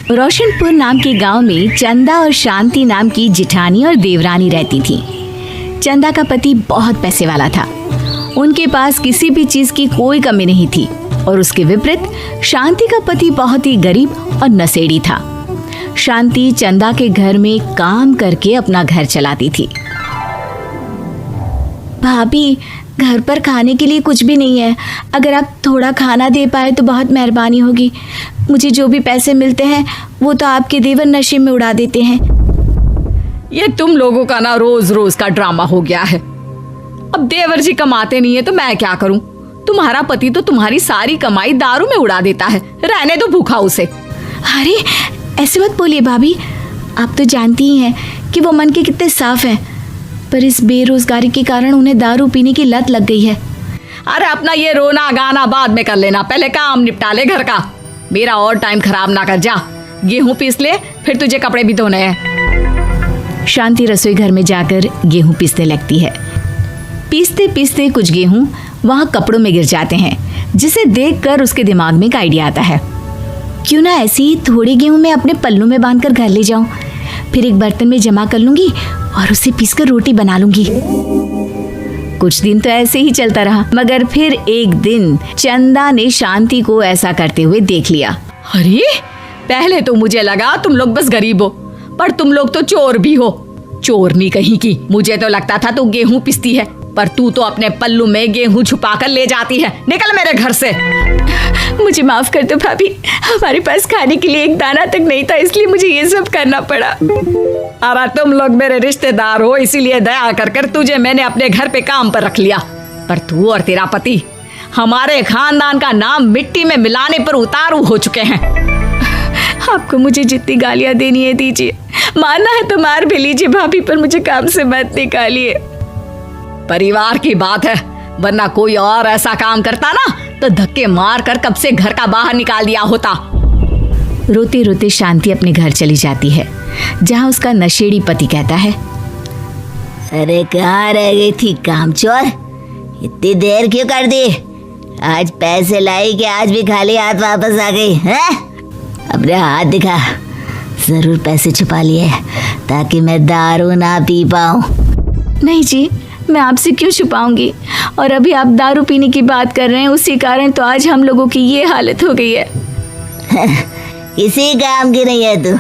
रोशनपुर नाम के गांव में चंदा और शांति नाम की जिठानी और देवरानी रहती थी। चंदा का पति बहुत पैसे वाला था। उनके पास किसी भी चीज की कोई कमी नहीं थी और उसके विपरीत शांति का पति बहुत ही गरीब और नशेड़ी था। शांति चंदा के घर में काम करके अपना घर चलाती थी। भाभी, घर पर खाने के लिए कुछ भी नहीं है। अगर आप थोड़ा खाना दे पाए तो बहुत मेहरबानी होगी। मुझे जो भी पैसे मिलते हैं वो तो आपके देवर नशे में उड़ा देते हैं। ये तुम लोगों का ना रोज रोज का ड्रामा हो गया है। अब देवर जी कमाते नहीं है तो मैं क्या करूं? तुम्हारा पति तो तुम्हारी सारी कमाई दारू में उड़ा देता है। रहने दो भूखा उसे। अरे ऐसे मत बोलिए भाभी, आप तो जानती ही हैं कि वो मन के कितने साफ हैं, पर इस बेरोजगारी के कारण उन्हें दारू पीने की लत लग गई है। अरे अपना ये रोना गाना बाद में कर लेना, पहले काम निपटा ले घर का। मेरा और टाइम खराब ना कर। जा गेहूं पीस ले, फिर तुझे कपड़े भी धोने हैं। शांति रसोई घर में जाकर गेहूं पीसने लगती है। पीसते पीसते कुछ गेहूं वहां कपड़ों में गिर जाते हैं, जिसे देखकर उसके दिमाग में एक आइडिया आता है। क्यों ना ऐसे ही थोड़े गेहूं मैं अपने पल्लू में बांधकर घर ले जाऊं, फिर एक बर्तन में जमा कर लूंगी और उसे पीसकर रोटी बना लूंगी। कुछ दिन तो ऐसे ही चलता रहा, मगर फिर एक दिन चंदा ने शांति को ऐसा करते हुए देख लिया। अरे पहले तो मुझे लगा तुम लोग बस गरीब हो, पर तुम लोग तो चोर भी हो। चोरनी कहीं की। मुझे तो लगता था तू गेहूं पिसती है, पर तू तो अपने पल्लू में गेहूं छुपा कर ले जाती है। निकल मेरे घर से। मुझे माफ कर दो भाभी, हमारे पास खाने के लिए एक दाना तक नहीं था, इसलिए मुझे ये सब करना पड़ा। अरे तुम लोग मेरे रिश्तेदार हो, इसीलिए दया कर कर तुझे मैंने अपने घर पे काम पर रख लिया, पर तू और तेरा पति हमारे खानदान का नाम मिट्टी में मिलाने पर उतारू हो चुके हैं। आपको मुझे जितनी गालियां देनी है दीजिए, मारना है तो मार भी लीजिए भाभी, पर मुझे काम से मत निकालिए। परिवार की बात है, वरना कोई और ऐसा काम करता ना तो धक्के मार कर कब से घर का बाहर निकाल दिया होता। रोते रोते शांति अपने घर चली जाती है, जहाँ उसका नशेड़ी पति कहता है, अरे कहाँ रह गई थी कामचोर? इतनी देर क्यों कर दी? आज पैसे लाई कि आज भी खाली हाथ वापस आ गई हैं? अपने हाथ दिखा। जरूर पैसे छुपा लिए ताकि मैं दारू ना पी पाऊं। नहीं जी, मैं आपसे क्यों छुपाऊंगी, और अभी आप दारू पीने की बात कर रहे हैं, उसी कारण तो आज हम लोगों की ये हालत हो गई है। किसी काम की नहीं है तू,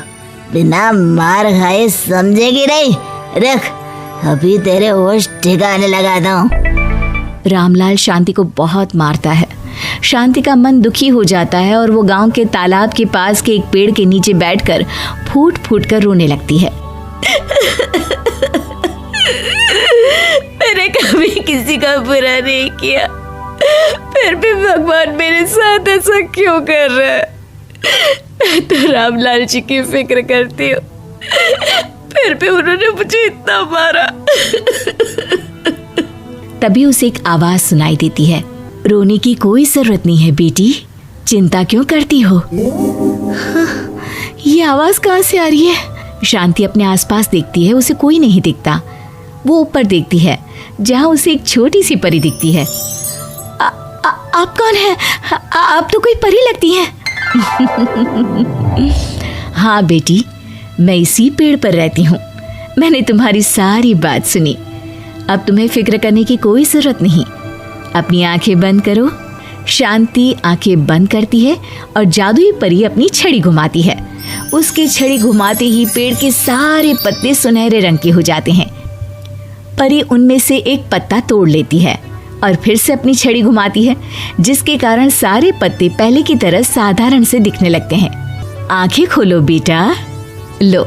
बिना मार खाए समझेगी नहीं। रख, अभी तेरे होश ठिकाने लगाता हूँ। रामलाल शांति को बहुत मारता है। शांति का मन दुखी हो जाता है और वो गांव के तालाब के पास के एक पेड़ के नीचे बैठकर फूट फूट कर रोने लगती है। मैंने कभी किसी का बुरा नहीं किया, फिर भी भगवान मेरे साथ ऐसा क्यों कर रहा है? मैं तो रामलाल जी की फिक्र करती हूँ, फिर भी उन्होंने मुझे इतना मारा। तभी उसे एक आवाज सुनाई देती है, रोने की कोई जरूरत नहीं है बेटी, चिंता क्यों करती हो? ये आवाज कहाँ से आ रही है? शांति अपने आसपास देखती है, उसे कोई नहीं दिखता। वो ऊपर देखती है, जहाँ उसे एक छोटी सी परी दिखती है। आप कौन है? आप तो कोई परी लगती हैं। हाँ बेटी, मैं इसी पेड़ पर रहती हूँ। मैंने तुम्हारी सारी बात सुनी, अब तुम्हें फिक्र करने की कोई जरूरत नहीं। अपनी आंखें बंद करो। शांति आंखें बंद करती है और जादुई परी अपनी छड़ी घुमाती है। उसकी छड़ी घुमाते ही पेड़ के सारे पत्ते सुनहरे रंग के हो जाते हैं। परी उनमें से एक पत्ता तोड़ लेती है और फिर से अपनी छड़ी घुमाती है, जिसके कारण सारे पत्ते पहले की तरह साधारण से दिखने लगते हैं। आंखें खोलो बेटा। लो,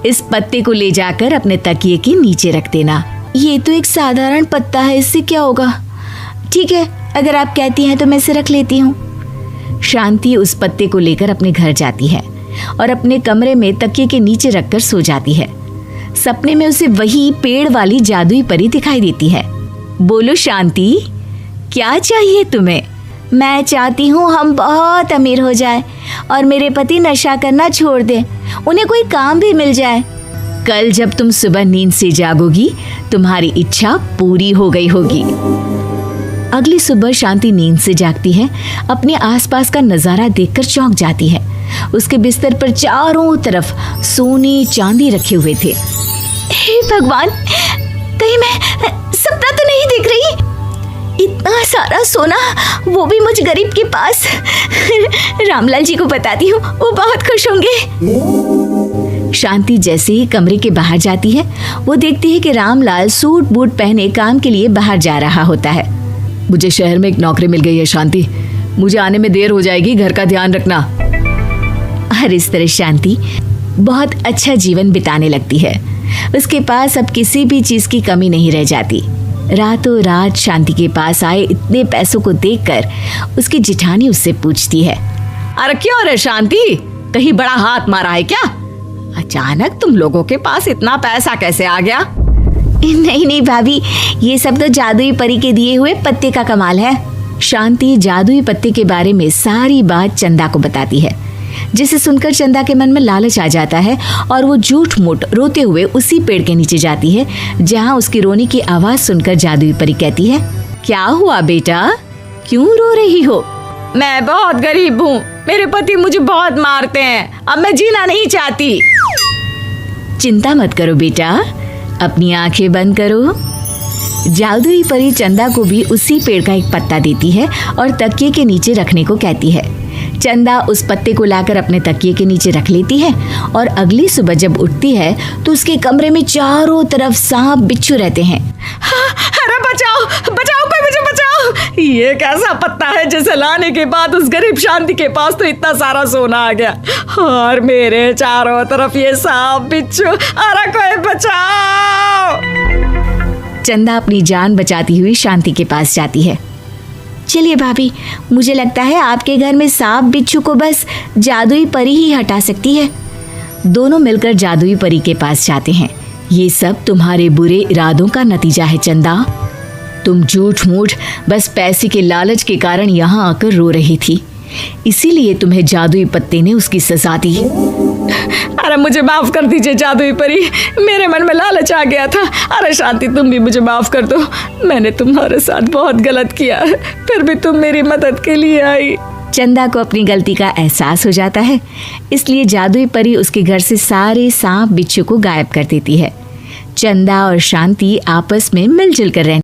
इस पत्ते को ले जाकर अपने तकिए के नीचे रख देना। ये तो एक साधारण पत्ता है, इससे क्या होगा? ठीक है, अगर आप कहती हैं तो मैं इसे रख लेती हूँ। शांति उस पत्ते को लेकर अपने घर जाती है और अपने कमरे में तकिए के नीचे रखकर सो जाती है। सपने में उसे वही पेड़ वाली जादुई परी दिखाई देती है। बोलो शांति, क्या चाहिए तुम्हें? मैं चाहती हूँ हम बहुत अमीर हो जाए और मेरे पति नशा करना छोड़ दें, उन्हें कोई काम भी मिल जाए। कल जब तुम सुबह नींद से जागोगी, तुम्हारी इच्छा पूरी हो गई होगी। अगली सुबह शांति नींद से जागती है। अपने आसपास का नजारा देखकर चौंक जाती है। उसके बिस्तर पर चारों तरफ सोने चांदी रखे हुए थे। हे भगवान, कहीं मैं सपना तो नहीं देख रही? इतना सारा सोना, वो भी मुझ गरीब के पास। रामलाल जी को बताती हूँ, वो बहुत खुश होंगे। शांति जैसे ही कमरे के बाहर जाती है, वो देखती है कि रामलाल सूट बूट पहने काम के लिए बाहर जा रहा होता है। मुझे शहर में एक नौकरी मिल गई है शांति, मुझे आने में देर हो जाएगी, घर का ध्यान रखना। और इस तरह शांति बहुत अच्छा जीवन बिताने लगती है। उसके पास अब किसी भी चीज की कमी नहीं रह जाती। रातों रात शांति के पास आए इतने पैसों को देखकर उसकी जिठानी उससे पूछती है, अरे क्यों रे शांति, कहीं बड़ा हाथ मारा है क्या? अचानक तुम लोगों के पास इतना पैसा कैसे आ गया? नहीं नहीं भाभी, ये सब तो जादुई परी के दिए हुए पत्ते का कमाल है। शांति जादुई पत्ते के बारे में सारी बात चंदा को बताती है, जिसे सुनकर चंदा के मन में लालच आ जाता है और वो झूठ मूठ रोते हुए उसी पेड़ के नीचे जाती है जहाँ उसकी रोने की आवाज सुनकर जादुई परी कहती है, क्या हुआ बेटा, क्यों रो रही हो? मैं बहुत गरीब हूँ, मेरे पति मुझे बहुत मारते हैं, अब मैं जीना नहीं चाहती। चिंता मत करो बेटा, अपनी आंखें बंद करो। जादुई परी चंदा को भी उसी पेड़ का एक पत्ता देती है और तकिए के नीचे रखने को कहती है। चंदा उस पत्ते को लाकर अपने तकिए के नीचे रख लेती है और अगली सुबह जब उठती है तो उसके कमरे में चारों तरफ सांप बिच्छू रहते हैं। अरे बचाओ बचाओ, कोई मुझे बचाओ, ये कैसा पत्ता है जिसे लाने के बाद उस गरीब शांति के पास तो इतना सारा सोना आ गया और मेरे चारों तरफ ये सांप बिच्छू, अरे कोई बचाओ। चंदा अपनी जान बचाती हुई शांति के पास जाती है। चलिए भाभी, मुझे लगता है आपके घर में सांप बिच्छू को बस जादुई परी ही हटा सकती है। दोनों मिलकर जादुई परी के पास जाते हैं। ये सब तुम्हारे बुरे इरादों का नतीजा है चंदा। तुम झूठ मूठ बस पैसे के लालच के कारण यहाँ आकर रो रही थी, इसीलिए तुम्हें जादुई पत्ते ने उसकी सजा दी। अरे मुझे माफ कर दीजिए जादुई परी, मेरे मन में लालच आ गया था। अरे शांति, तुम भी मुझे माफ कर दो, मैंने तुम्हारे साथ बहुत गलत किया है, फिर भी तुम मेरी मदद के लिए आई। चंदा को अपनी गलती का एहसास हो जाता है, इसलिए जादुई परी उसके घर से सारे सांप बिच्छू को गायब कर देती है। चंदा और शांति आपस में मिलजुल कर रहती